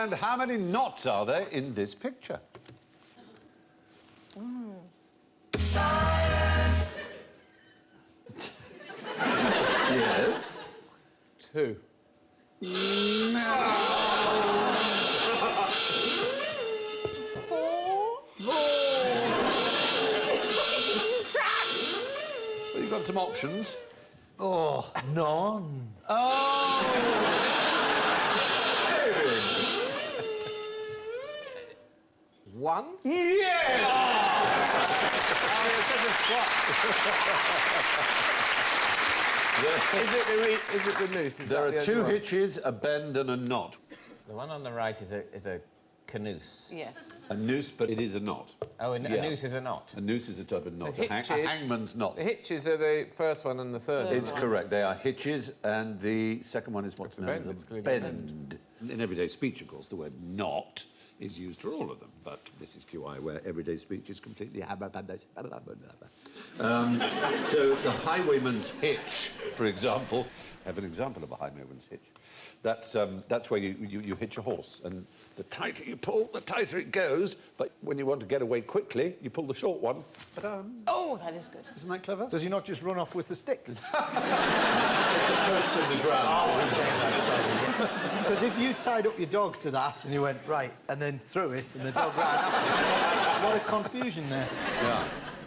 And how many knots are there in this picture? Silence. Yes. 2. Well, you've got some options. Oh, none. Oh! 1? Yeah! Oh, you're such a swat. Is it the noose? There are 2 hitches, a bend and a knot. The one on the right is a canoose. Yes. A noose, but it is a knot. Oh, a noose is a knot. A noose is a type of knot. The A hangman's knot. The hitches are the first one and the third. It's correct. They are hitches, and the second one is what's known as a bend. In everyday speech, of course, the word knot is used for all of them, but this is QI, where everyday speech is completely... So the highwayman's hitch, for example, I have an example of a highwayman's hitch. That's where you hitch a horse, and the tighter you pull, the tighter it goes, but when you want to get away quickly, you pull the short one. Oh, that is good. Isn't that clever? Does he not just run off with the stick? It's a post in the ground. Because if you tied up your dog to that and you went, right, and then threw it, and the dog ran after, what a confusion there.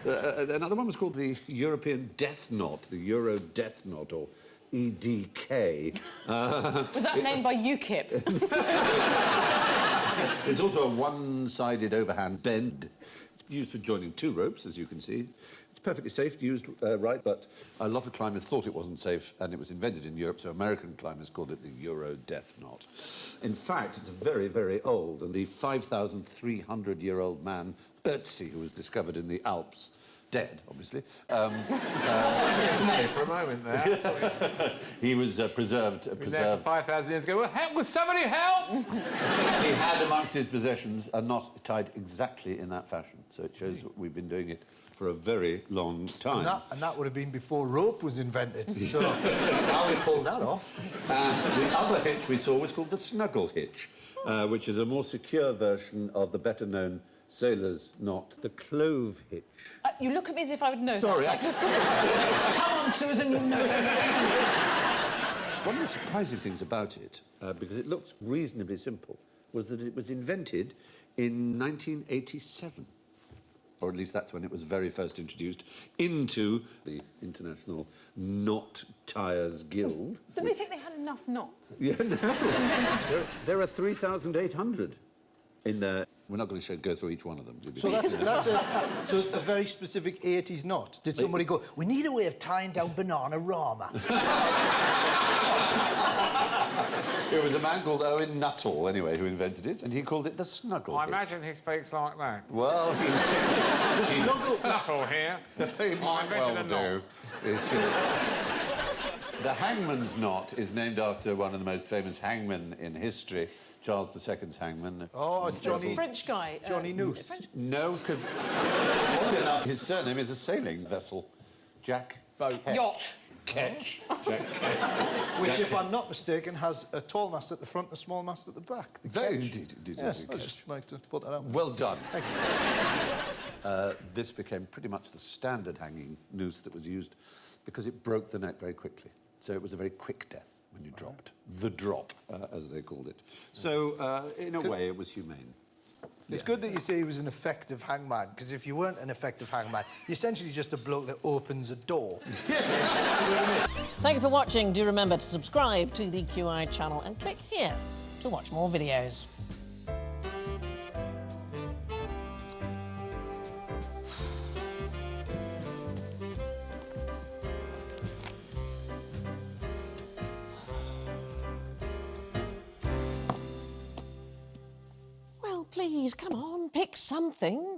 Yeah. Another one was called the European Death Knot, the Euro Death Knot, or EDK. Was that named by UKIP? It's also a one-sided overhand bend. It's used for joining 2 ropes, as you can see. It's perfectly safe, used right, but a lot of climbers thought it wasn't safe, and it was invented in Europe, so American climbers called it the Euro Death Knot. In fact, it's very, very old, and the 5,300-year-old man, Ötzi, who was discovered in the Alps, dead, obviously. For a moment there. He was preserved. There for 5,000 years ago. Well, help! Will somebody help? He had amongst his possessions a knot tied exactly in that fashion. So it shows that we've been doing it for a very long time. And that would have been before rope was invented. So how we pulled that off? The other hitch we saw was called the snuggle hitch, which is a more secure version of the better-known sailor's knot, the clove hitch. You look at me as if I would know. Sorry, that. Come on, Susan, you know that. One of the surprising things about it, because it looks reasonably simple, was that it was invented in 1987. Or at least that's when it was very first introduced into the International Knot Tyers Guild. Did they think they had enough knots? Yeah, no. there are 3,800 in there. We're not going to go through each one of them. So that's a very specific 80s knot. Did somebody go, we need a way of tying down Banana-Rama? It was a man called Owen Nuttall, anyway, who invented it, and he called it the snuggle hitch. Imagine he speaks like that. Well, The snuggle... Nuttall here. he might well do. knot. The hangman's knot is named after one of the most famous hangmen in history, Charles II's hangman. Oh, The French guy. Johnny Noose. No, because odd enough, his surname is a sailing vessel. Jack Boat. Ketch. Yacht. Ketch. Which, if I'm not mistaken, has a tall mast at the front and a small mast at the back. Very indeed. Yes, I'd just like to put that out. Well done. Thank you. This became pretty much the standard hanging noose that was used because it broke the neck very quickly. So it was a very quick death when you dropped. The drop, as they called it. So, in a way, it was humane. It's good that you say he was an effective hangman, because if you weren't an effective hangman, you're essentially just a bloke that opens a door. Thank you for watching. Do remember to subscribe to the QI channel and click here to watch more videos. Well, please, come on, pick something.